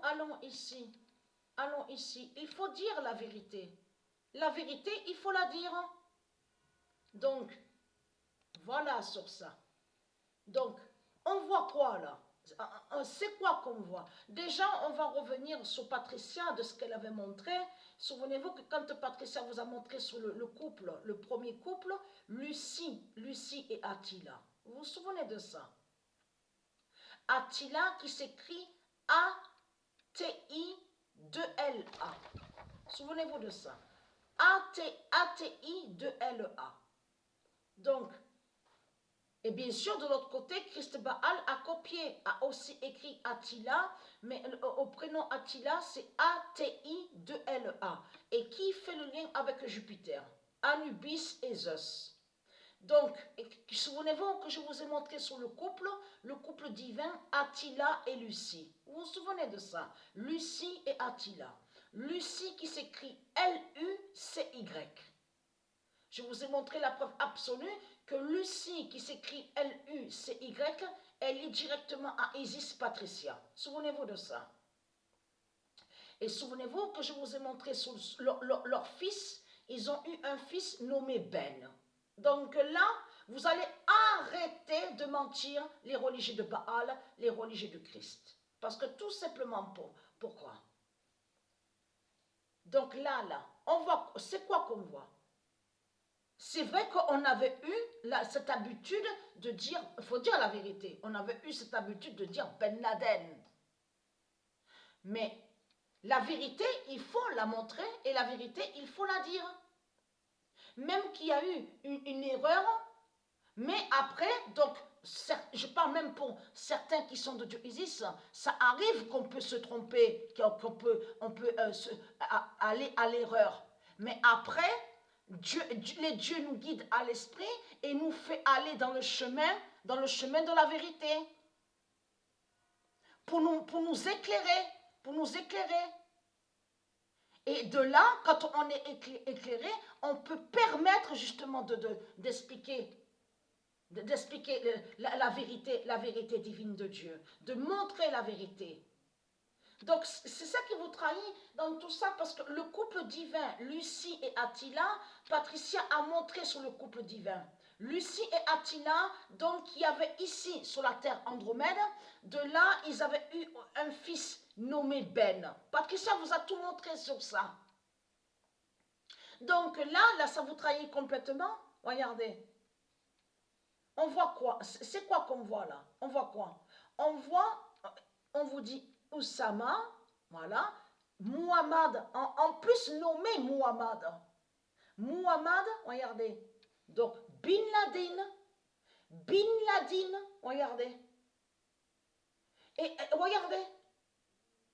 allons ici. Allons ici. Il faut dire la vérité. La vérité, il faut la dire. Donc, voilà sur ça. Donc, on voit quoi là? C'est quoi qu'on voit? Déjà, on va revenir sur Patricia, de ce qu'elle avait montré. Souvenez-vous que quand Patricia vous a montré sur le couple, le premier couple, Lucie et Attila. Vous vous souvenez de ça? Attila qui s'écrit A-T-I-2-L-A. Souvenez-vous de ça. A-T-I-2-L-A. Donc, et bien sûr, de l'autre côté, Christ Baal a copié, a aussi écrit Attila, mais au prénom Attila, c'est A-T-I-2-L-A. Et qui fait le lien avec Jupiter? Anubis et Zeus. Donc, souvenez-vous que je vous ai montré sur le couple divin Attila et Lucie. Vous vous souvenez de ça? Lucie et Attila. Lucie qui s'écrit L-U-C-Y. Je vous ai montré la preuve absolue que Lucie, qui s'écrit L-U-C-Y, elle est directement à Isis Patricia. Souvenez-vous de ça. Et souvenez-vous que je vous ai montré sur leur fils, ils ont eu un fils nommé Ben. Donc là, vous allez arrêter de mentir les religieux de Baal, les religieux de Christ. Parce que tout simplement, pourquoi? Donc là, on voit, c'est quoi qu'on voit? C'est vrai qu'on avait eu cette habitude de dire, il faut dire la vérité, on avait eu cette habitude de dire Ben Laden. Mais la vérité, il faut la montrer et la vérité, il faut la dire. Même qu'il y a eu une erreur, mais après, donc, je parle même pour certains qui sont de Dieu Isis, ça arrive qu'on peut se tromper, qu'on peut aller à l'erreur. Mais après, les dieux nous guident à l'esprit et nous fait aller dans le chemin de la vérité. Pour nous éclairer. Et de là, quand on est éclairé, on peut permettre justement d'expliquer la vérité divine de Dieu, de montrer la vérité. Donc, c'est ça qui vous trahit dans tout ça, parce que le couple divin, Lucie et Attila, Patricia a montré sur le couple divin. Lucie et Attila, donc, qui avaient ici, sur la terre Andromède, de là, ils avaient eu un fils nommé Ben. Patricia vous a tout montré sur ça. Donc là, ça vous trahit complètement. Regardez. On voit quoi? C'est quoi qu'on voit là? On voit quoi? On vous dit Oussama, voilà, Muhammad, en plus nommé Muhammad. Muhammad, regardez, donc Bin Laden, regardez. Et regardez,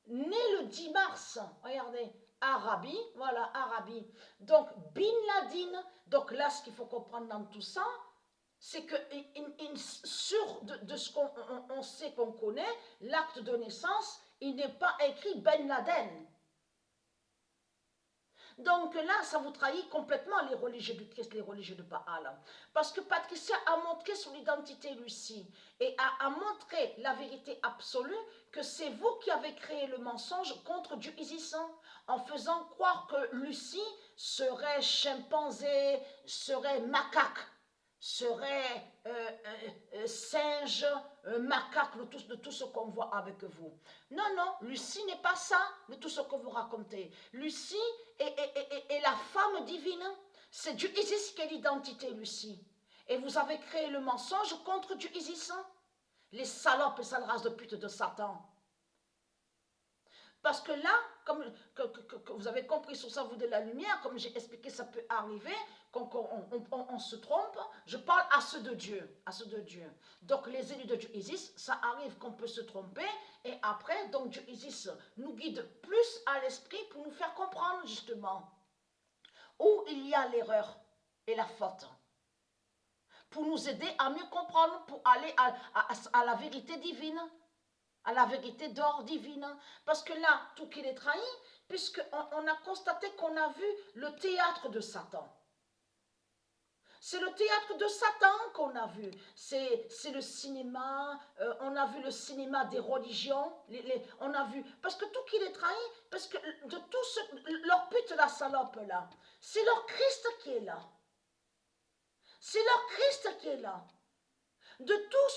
né le 10 mars, regardez, Arabie, voilà, Arabie. Donc Bin Laden, donc là ce qu'il faut comprendre dans tout ça, c'est que sur de ce qu'on sait, qu'on connaît, l'acte de naissance, il n'est pas écrit Ben Laden. Donc là, ça vous trahit complètement les religieux du Christ, les religieux de Baal. Parce que Patricia a montré son identité Lucie et a montré la vérité absolue que c'est vous qui avez créé le mensonge contre Dieu Isis en faisant croire que Lucie serait chimpanzé, serait macaque, serait singe, macaque, de tout ce qu'on voit avec vous. Non, Lucie n'est pas ça, de tout ce que vous racontez. Lucie est la femme divine. C'est Dieu Isis qui est l'identité, Lucie. Et vous avez créé le mensonge contre Dieu Isis. Les salopes et sales races de pute de Satan. Parce que là, comme que vous avez compris sur ça, vous de la lumière, comme j'ai expliqué, ça peut arriver, qu'on se trompe. Je parle à ceux de Dieu, Donc les élus de Dieu Isis, ça arrive qu'on peut se tromper, et après, donc Dieu Isis nous guide plus à l'esprit pour nous faire comprendre justement où il y a l'erreur et la faute. Pour nous aider à mieux comprendre, pour aller à la vérité divine, à la vérité d'or divine. Parce que là, tout qu'il est trahi, puisqu'on a constaté qu'on a vu le théâtre de Satan. C'est le théâtre de Satan qu'on a vu. C'est le cinéma, on a vu le cinéma des religions, on a vu, parce que tout qui les trahit, parce que de tout leur pute la salope là, c'est leur Christ qui est là. C'est leur Christ qui est là. De tout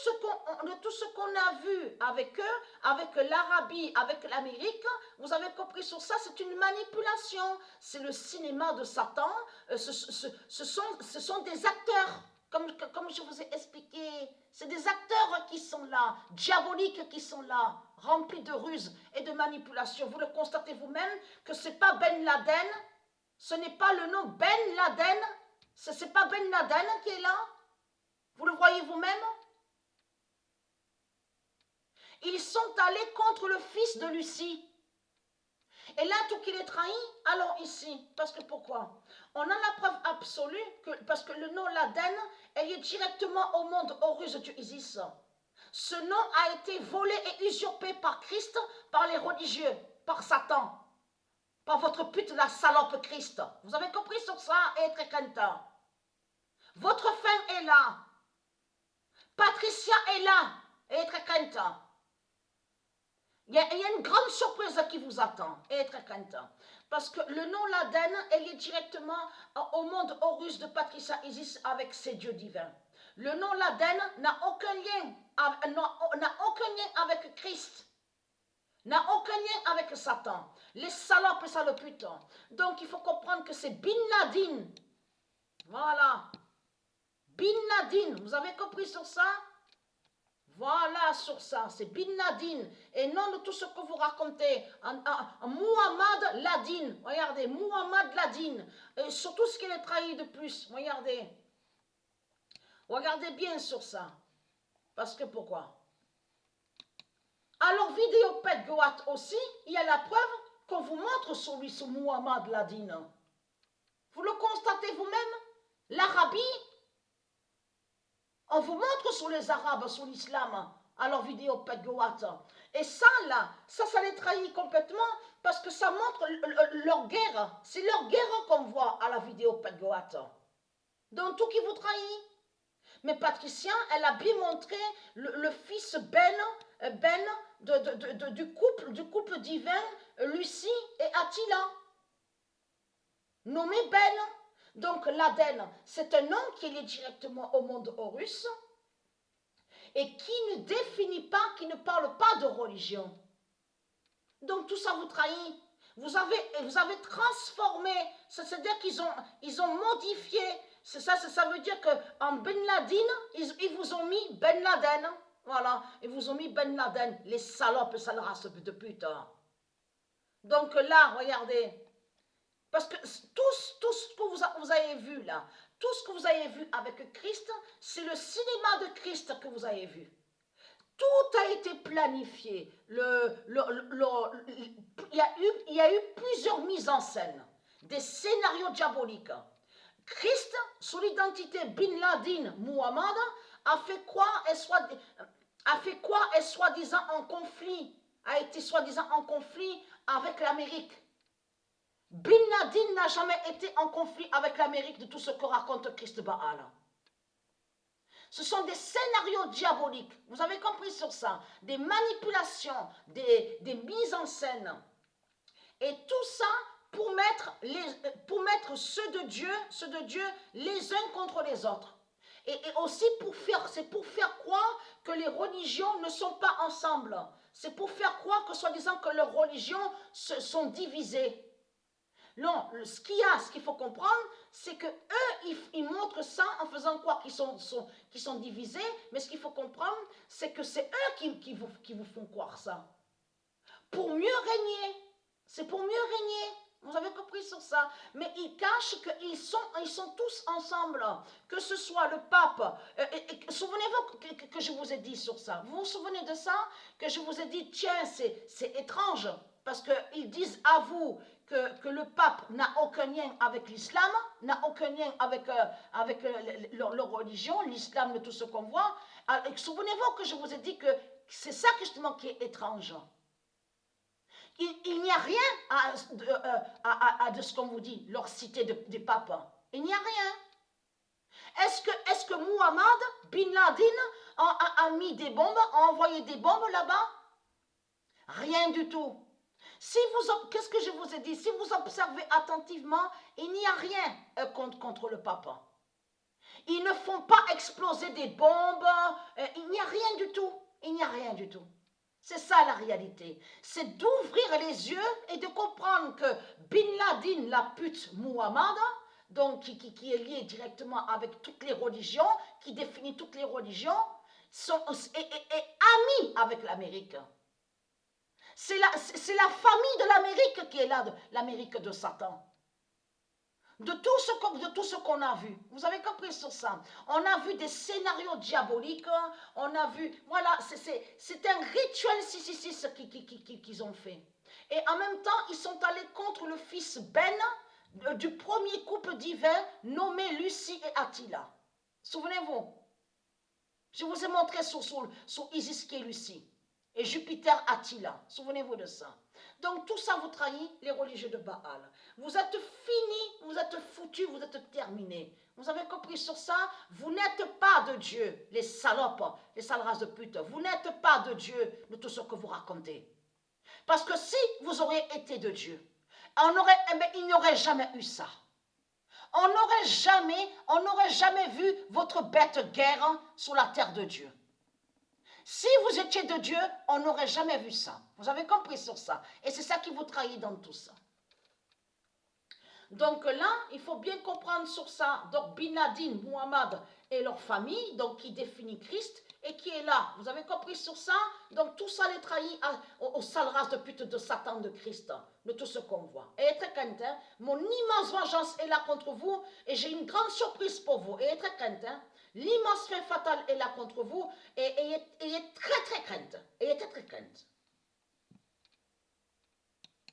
ce qu'on a vu avec eux, avec l'Arabie, avec l'Amérique, vous avez compris sur ça, c'est une manipulation. C'est le cinéma de Satan. Ce sont des acteurs, comme je vous ai expliqué. C'est des acteurs qui sont là, diaboliques qui sont là, remplis de ruses et de manipulations. Vous le constatez vous-même que ce n'est pas Ben Laden, ce n'est pas le nom Ben Laden, ce n'est pas Ben Laden qui est là. Vous le voyez vous-même? Ils sont allés contre le fils de Lucie. Et là, tout qu'il est trahi, allons ici. Parce que pourquoi? On a la preuve absolue, parce que le nom Laden est lié directement au monde Horus du Isis. Ce nom a été volé et usurpé par Christ, par les religieux, par Satan, par votre pute, la salope Christ. Vous avez compris sur ça, et très content. Votre fin est là. Patricia est là, et très content. Il y a une grande surprise qui vous attend, et très content. Parce que le nom Laden est lié directement au monde Horus de Patricia Isis avec ses dieux divins. Le nom Laden n'a aucun lien avec Christ, n'a aucun lien avec Satan. Les salopes et saloputes. Donc il faut comprendre que c'est Bin Laden. Voilà. Bin Laden, vous avez compris sur ça? Voilà sur ça, c'est Bin Laden et non de tout ce que vous racontez. Muhammad Laden, regardez, Muhammad Laden, et surtout ce qu'il est trahi de plus, regardez. Regardez bien sur ça. Parce que pourquoi? Alors, Vidéopète Goat aussi, il y a la preuve qu'on vous montre sur lui, sur Muhammad Laden. Vous le constatez vous-même? L'Arabie, on vous montre sur les Arabes, sur l'islam, alors Vidéopète Goat. Et ça, là, ça les trahit complètement parce que ça montre leur guerre. C'est leur guerre qu'on voit à la Vidéopète Goat. Donc, tout qui vous trahit. Mais Patricia, elle a bien montré le fils Ben du couple divin, Lucie et Attila. Nommé Ben. Donc Laden, c'est un nom qui est lié directement au monde Horus et qui ne définit pas, qui ne parle pas de religion. Donc tout ça vous trahit. Vous avez transformé, c'est-à-dire qu'ils ont modifié. Ça veut dire qu'en Ben Laden, ils vous ont mis Ben Laden. Voilà, ils vous ont mis Ben Laden, les salopes, sales races de pute. Donc là, regardez. Parce que tout ce que vous avez vu là, tout ce que vous avez vu avec Christ, c'est le cinéma de Christ que vous avez vu. Tout a été planifié. Il y a eu plusieurs mises en scène, des scénarios diaboliques. Christ, sous l'identité Bin Laden Muhammad, a fait quoi est soi-disant en conflit, a été soi-disant en conflit avec l'Amérique. Bin Laden n'a jamais été en conflit avec l'Amérique de tout ce que raconte Christ Baal. Ce sont des scénarios diaboliques. Vous avez compris sur ça? Des manipulations, des mises en scène. Et tout ça pour mettre ceux de Dieu les uns contre les autres. Et aussi c'est pour faire croire que les religions ne sont pas ensemble. C'est pour faire croire que soi-disant que leurs religions sont divisées. Non, ce qu'il faut comprendre, c'est que eux, ils montrent ça en faisant croire qu'ils sont divisés, mais ce qu'il faut comprendre, c'est que c'est eux qui vous font croire ça. Pour mieux régner. C'est pour mieux régner. Vous avez compris sur ça. Mais ils cachent qu'ils sont tous ensemble. Que ce soit le pape. Souvenez-vous que je vous ai dit sur ça. Vous vous souvenez de ça? Que je vous ai dit, tiens, c'est étrange. Parce qu'ils disent à vous que le pape n'a aucun lien avec l'islam, n'a aucun lien avec leur religion, l'islam de tout ce qu'on voit. Souvenez-vous que je vous ai dit que c'est ça justement qui est étrange. Il n'y a rien de ce qu'on vous dit, leur cité des papes. Il n'y a rien. Est-ce que Muhammad bin Laden a mis des bombes, a envoyé des bombes là-bas? Rien du tout. Qu'est-ce que je vous ai dit? Si vous observez attentivement, il n'y a rien contre le papa. Ils ne font pas exploser des bombes, il n'y a rien du tout. Il n'y a rien du tout. C'est ça la réalité. C'est d'ouvrir les yeux et de comprendre que Bin Laden, la pute Muhammad, donc qui est lié directement avec toutes les religions, qui définit toutes les religions, est ami avec l'Amérique. C'est la famille de l'Amérique qui est là, l'Amérique de Satan. De tout ce qu'on a vu. Vous avez compris sur ça. On a vu des scénarios diaboliques. On a vu, voilà, c'est un rituel 666 qu'ils ont fait. Et en même temps, ils sont allés contre le fils Ben du premier couple divin nommé Lucie et Attila. Souvenez-vous. Je vous ai montré sur Isis qui est Lucie. Et Jupiter Attila. Souvenez-vous de ça. Donc tout ça vous trahit les religieux de Baal. Vous êtes finis, vous êtes foutus, vous êtes terminés. Vous avez compris sur ça? Vous n'êtes pas de Dieu, les salopes, les sales races de pute. Vous n'êtes pas de Dieu de tout ce que vous racontez. Parce que si vous auriez été de Dieu, il n'y aurait jamais eu ça. On n'aurait jamais vu votre bête guerre sur la terre de Dieu. Si vous étiez de Dieu, on n'aurait jamais vu ça. Vous avez compris sur ça. Et c'est ça qui vous trahit dans tout ça. Donc là, il faut bien comprendre sur ça. Donc Bin Laden, Muhammad et leur famille, donc qui définit Christ et qui est là. Vous avez compris sur ça? Donc tout ça les trahit aux sales races de pute de Satan, de Christ, de tout ce qu'on voit. Et très crainte, hein, mon immense vengeance est là contre vous et j'ai une grande surprise pour vous. Et très crainte, hein, l'immense fin fatale est là contre vous et ayez très très crainte. Ayez très très crainte.